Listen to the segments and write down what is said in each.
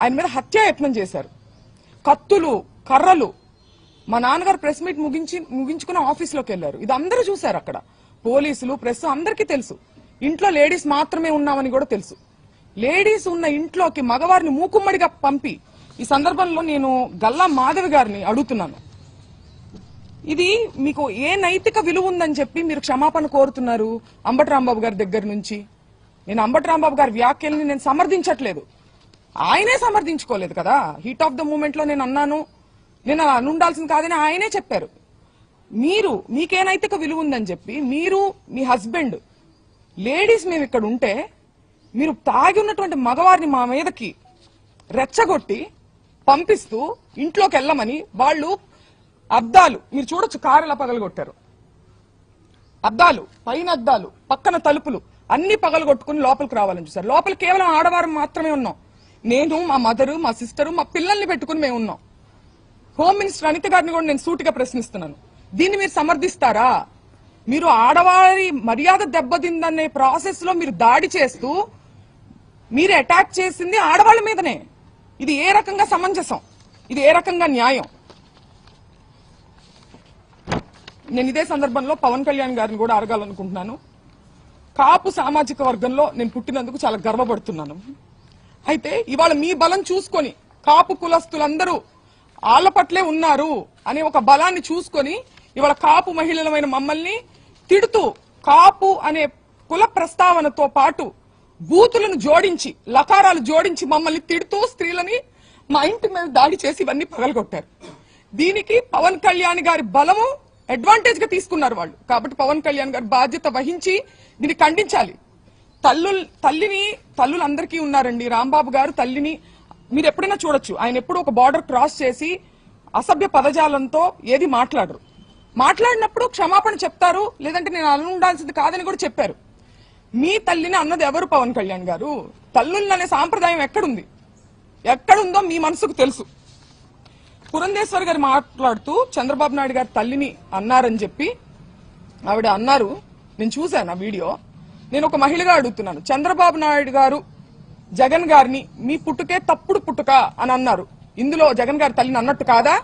ఆయన మీద హత్యాయత్నం చేశారు. కత్తులు, కర్రలు. మా నాన్నగారు ప్రెస్ మీట్ ముగించుకుని ఆఫీస్లోకి వెళ్లారు. ఇది అందరూ చూశారు. అక్కడ పోలీసులు, ప్రెస్ అందరికీ తెలుసు. ఇంట్లో లేడీస్ మాత్రమే ఉన్నామని కూడా తెలుసు. లేడీస్ ఉన్న ఇంట్లోకి మగవారిని మూకుమ్మడిగా పంపి, ఈ సందర్భంలో నేను గల్లా మాధవి గారిని అడుగుతున్నాను, ఇది మీకు ఏ నైతిక విలువ ఉందని చెప్పి మీరు క్షమాపణ కోరుతున్నారు అంబటి రాంబాబు గారి దగ్గర నుంచి? నేను అంబటి రాంబాబు గారి వ్యాఖ్యల్ని నేను సమర్థించట్లేదు, ఆయనే సమర్థించుకోలేదు కదా. హీట్ ఆఫ్ ద మూమెంట్ లో నేను అన్నాను, నేను అలా అనుండాల్సింది కాదని ఆయనే చెప్పారు. మీకే నైతిక విలువ ఉందని చెప్పి మీరు, మీ హస్బెండ్, లేడీస్ మేము ఇక్కడ ఉంటే మీరు తాగి ఉన్నటువంటి మగవారిని మా మీదకి రెచ్చగొట్టి పంపిస్తూ ఇంట్లోకి వెళ్ళమని, వాళ్ళు అద్దాలు మీరు చూడొచ్చు, కారు ఎలా పగలగొట్టారు. అద్దాలు, పైన అద్దాలు, పక్కన తలుపులు అన్ని పగలగొట్టుకుని లోపలికి రావాలని చూసారు. లోపల కేవలం ఆడవారు మాత్రమే ఉన్నాం. నేను, మా మదరు, మా సిస్టరు, మా పిల్లల్ని పెట్టుకుని మేము ఉన్నాం. హోమ్ మినిస్టర్ అనిత గారిని కూడా నేను సూటిగా ప్రశ్నిస్తున్నాను, దీన్ని మీరు సమర్థిస్తారా? మీరు ఆడవారి మర్యాద దెబ్బతిందనే ప్రాసెస్ లో మీరు దాడి చేస్తూ మీరు అటాక్ చేసింది ఆడవాళ్ల మీదనే. ఇది ఏ రకంగా సమంజసం? ఇది ఏ రకంగా న్యాయం? నేను ఇదే సందర్భంలో పవన్ కళ్యాణ్ గారిని కూడా అడగాలనుకుంటున్నాను. కాపు సామాజిక వర్గంలో నేను పుట్టినందుకు చాలా గర్వపడుతున్నాను. అయితే ఇవాళ మీ బలం చూసుకొని కాపు కులస్తులందరూ ఆళ్ల పట్లే ఉన్నారు అనే ఒక బలాన్ని చూసుకొని ఇవాళ కాపు మహిళలమైన మమ్మల్ని తిడుతూ, కాపు అనే కుల ప్రస్తావనతో పాటు బూతులను జోడించి, లకారాలు జోడించి మమ్మల్ని తిడుతూ స్త్రీలని మా ఇంటి మీద దాడి చేసి ఇవన్నీ పగలగొట్టారు. దీనికి పవన్ కళ్యాణ్ గారి బలము అడ్వాంటేజ్ గా తీసుకున్నారు వాళ్ళు. కాబట్టి పవన్ కళ్యాణ్ గారు బాధ్యత వహించి దీన్ని ఖండించాలి. తల్లులు అందరికీ ఉన్నారండి. రాంబాబు గారు తల్లిని మీరు ఎప్పుడైనా చూడొచ్చు, ఆయన ఎప్పుడు ఒక బార్డర్ క్రాస్ చేసి అసభ్య పదజాలంతో ఏది మాట్లాడరు. మాట్లాడినప్పుడు క్షమాపణ చెప్తారు, లేదంటే నేను అను ఉండాల్సింది కాదని కూడా చెప్పారు. మీ తల్లిని అన్నది ఎవరు? పవన్ కళ్యాణ్ గారు. తల్లులనే సాంప్రదాయం ఎక్కడుంది? ఎక్కడుందో మీ మనసుకు తెలుసు. పురంధేశ్వర్ గారు మాట్లాడుతూ చంద్రబాబు నాయుడు గారు తల్లిని అన్నారని చెప్పి ఆవిడ అన్నారు. నేను చూశాను ఆ వీడియో. నేను ఒక మహిళగా అడుగుతున్నాను, చంద్రబాబు నాయుడు గారు జగన్ గారిని మీ పుట్టుకే తప్పుడు పుట్టుక అని అన్నారు. ఇందులో జగన్ గారి తల్లిని అన్నట్టు కాదా?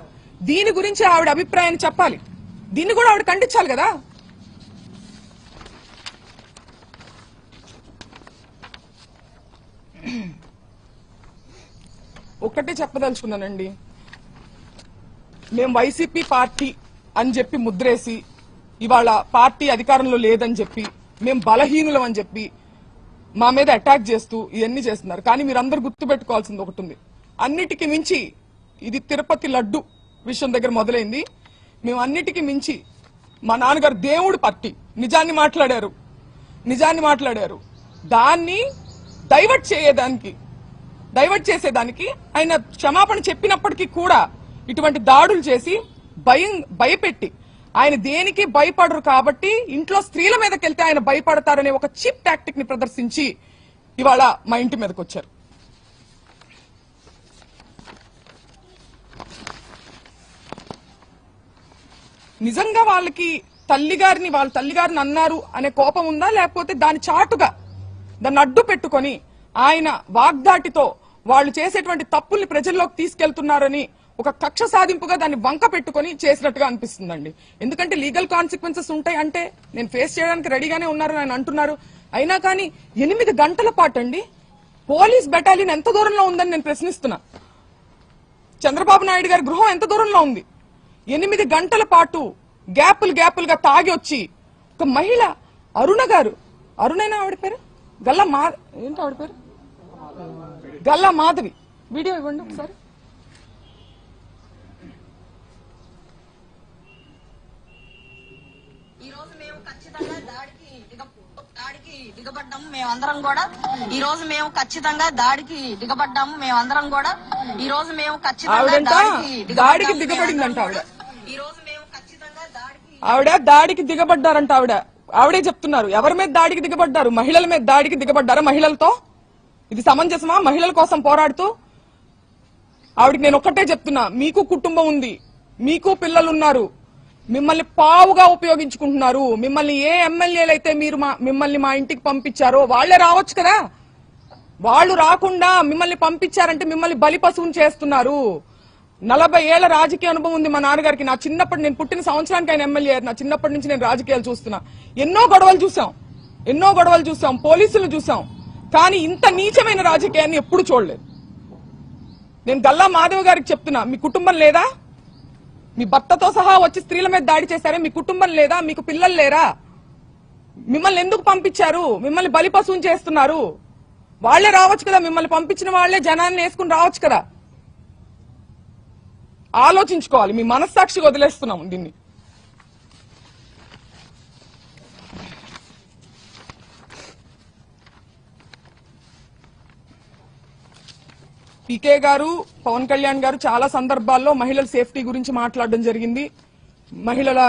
దీని గురించి ఆవిడ అభిప్రాయాన్ని చెప్పాలి. దీన్ని కూడా ఆవిడ ఖండించాలి కదా. ఒక్కటే చెప్పదలుచుకున్నానండి, మేము వైసీపీ పార్టీ అని చెప్పి ముద్రేసి ఇవాళ పార్టీ అధికారంలో లేదని చెప్పి మేము బలహీనులం అని చెప్పి మా మీద అటాక్ చేస్తూ ఇవన్నీ చేస్తున్నారు. కానీ మీరందరూ గుర్తుపెట్టుకోవాల్సింది ఒకటి ఉంది, అన్నిటికీ మించి ఇది తిరుపతి లడ్డు విషయం దగ్గర మొదలైంది. మేము అన్నిటికీ మించి మా నాన్నగారు దేవుడు పార్టీ నిజాన్ని మాట్లాడారు. దాన్ని డైవర్ట్ చేసేదానికి ఆయన క్షమాపణ చెప్పినప్పటికీ కూడా ఇటువంటి దాడులు చేసి భయపెట్టి, ఆయన దేనికి భయపడరు కాబట్టి ఇంట్లో స్త్రీల మీదకి వెళ్తే ఆయన భయపడతారనే ఒక చీప్ టాక్టిక్ ని ప్రదర్శించి ఇవాళ మా ఇంటి మీదకి వచ్చారు. నిజంగా వాళ్ళకి వాళ్ళ తల్లిగారిని అన్నారు అనే కోపం ఉందా, లేకపోతే దాని చాటుగా దాన్ని అడ్డు పెట్టుకొని ఆయన వాగ్దాటితో వాళ్ళు చేసేటువంటి తప్పుల్ని ప్రజల్లోకి తీసుకెళ్తున్నారని ఒక కక్ష సాధింపుగా దాన్ని వంక పెట్టుకుని చేసినట్టుగా అనిపిస్తుందండి. ఎందుకంటే లీగల్ కాన్సిక్వెన్సెస్ ఉంటాయి అంటే నేను ఫేస్ చేయడానికి రెడీగానే ఉన్నారని ఆయన అంటున్నారు. అయినా కానీ 8 గంటల పాటు అండి పోలీస్ బెటాలియన్ ఎంత దూరంలో ఉందని నేను ప్రశ్నిస్తున్నా. చంద్రబాబు నాయుడు గారి గృహం ఎంత దూరంలో ఉంది? 8 గంటల పాటు గ్యాపులుగా తాగి వచ్చి ఒక మహిళ అరుణైనా ఆవిడ పేరు గల్లా మాధవి, వీడియో ఇవ్వండి ఒకసారి. ఈ రోజు మేము ఖచ్చితంగా దాడికి దిగబడ్డాము మేమందరం కూడా. ఈ రోజు మేము ఖచ్చితంగా దాడికి దిగబడ్డాము మేమందరం కూడా. ఈ రోజు మేము ఖచ్చితంగా దాడికి దిగబడిందంట ఆవిడ దాడికి దిగబడ్డారంట. ఆవిడే చెప్తున్నారు. ఎవరి మీద దాడికి దిగబడ్డారు? మహిళల మీద దాడికి దిగబడ్డారా? మహిళలతో ఇది సమంజసమా? మహిళల కోసం పోరాడుతూ ఆవిడకి నేను ఒక్కటే చెప్తున్నా, మీకు కుటుంబం ఉంది, మీకు పిల్లలున్నారు, మిమ్మల్ని పావుగా ఉపయోగించుకుంటున్నారు. మిమ్మల్ని ఏ ఎమ్మెల్యేలు అయితే మిమ్మల్ని మా ఇంటికి పంపించారో వాళ్లే రావచ్చు కదా. వాళ్ళు రాకుండా మిమ్మల్ని పంపించారంటే మిమ్మల్ని బలిపశువుని చేస్తున్నారు. 40 ఏళ్ల రాజకీయ అనుభవం ఉంది మా నాన్నగారికి. నా చిన్నప్పటి, నేను పుట్టిన సంవత్సరానికి ఆయన ఎమ్మెల్యే. నా చిన్నప్పటి నుంచి నేను రాజకీయాలు చూస్తున్నా. ఎన్నో గొడవలు చూసాం, పోలీసులు చూసాం. కానీ ఇంత నీచమైన రాజకీయాన్ని ఎప్పుడు చూడలేదు. నేను గల్లా మాధవ్ గారికి చెప్తున్నా, మీ కుటుంబం లేదా? మీ భర్తతో సహా వచ్చి స్త్రీల మీద దాడి చేశారే, మీ కుటుంబం లేదా? మీకు పిల్లలు లేరా? మిమ్మల్ని ఎందుకు పంపించారు? మిమ్మల్ని బలిపశువుని చేస్తున్నారు. వాళ్లే రావచ్చు కదా, మిమ్మల్ని పంపించిన వాళ్లే జనాన్ని వేసుకుని రావచ్చు కదా. ఆలోచించుకోవాలి. మీ మనస్సాక్షికి వదిలేస్తున్నాం దీన్ని. పీకే గారు, పవన్ కళ్యాణ్ గారు చాలా సందర్భాల్లో మహిళల సేఫ్టీ గురించి మాట్లాడడం జరిగింది. మహిళల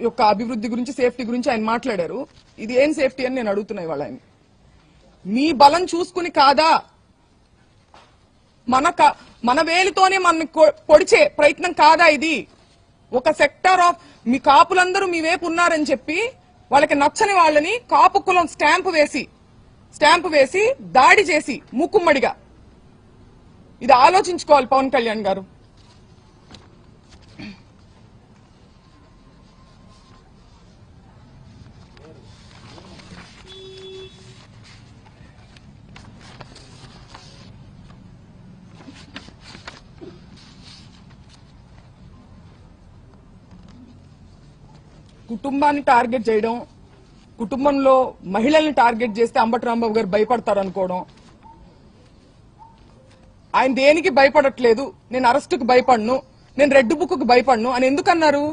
యొక్క అభివృద్ధి గురించి, సేఫ్టీ గురించి ఆయన మాట్లాడారు. ఇది ఏం సేఫ్టీ అని నేను అడుగుతున్నా ఇవాళ ఆయన. మీ బలం చూసుకుని కాదా, మన వేలితోనే మన పొడిచే ప్రయత్నం కాదా ఇది? ఒక సెక్టార్ ఆఫ్ మీ కాపులందరూ మీ వైపు ఉన్నారని చెప్పి వాళ్ళకి నచ్చని వాళ్ళని కాపు కులం స్టాంపు వేసి దాడి చేసి మూకుమ్మడిగా, ఇది ఆలోచించుకోవాలి పవన్ కళ్యాణ్ గారు. కుటుంబాన్ని టార్గెట్ చేయడం, కుటుంబంలో మహిళల్ని టార్గెట్ చేస్తే అంబటి రాంబాబు గారు భయపడతారు అనుకోవడం. ఆయన దేనికి భయపడట్లేదు. నేను అరెస్టుకు భయపడను, నేను రెడ్ బుక్ కు భయపడను అని ఎందుకన్నారు?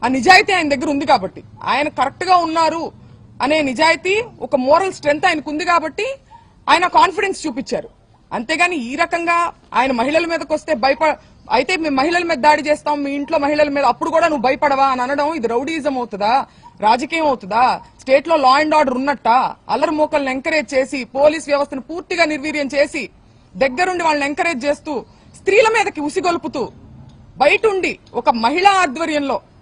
ఆ నిజాయితీ ఆయన దగ్గర ఉంది కాబట్టి, ఆయన కరెక్ట్ గా ఉన్నారు అనే నిజాయితీ, ఒక మోరల్ స్ట్రెంగ్త్ ఆయనకు ఉంది కాబట్టి ఆయన కాన్ఫిడెన్స్ చూపించారు. అంతేగాని ఈ రకంగా ఆయన మహిళల మీదకి వస్తే అయితే మేము మహిళల మీద దాడి చేస్తాం, మీ ఇంట్లో మహిళల మీద, అప్పుడు కూడా నువ్వు భయపడవా అని అనడం, ఇది రౌడీజం అవుతుందా? రాజకీయం అవుతుందా? స్టేట్ లో లా అండ్ ఆర్డర్ ఉన్నట్ట? అల్లరి మూకలను ఎంకరేజ్ చేసి, పోలీస్ వ్యవస్థను పూర్తిగా నిర్వీర్యం చేసి, దగ్గరుండి వాళ్ళని ఎంకరేజ్ చేస్తూ, స్త్రీల మీదకి ఉసిగొల్పుతూ, బయటుండి ఒక మహిళా ఆధ్వర్యంలో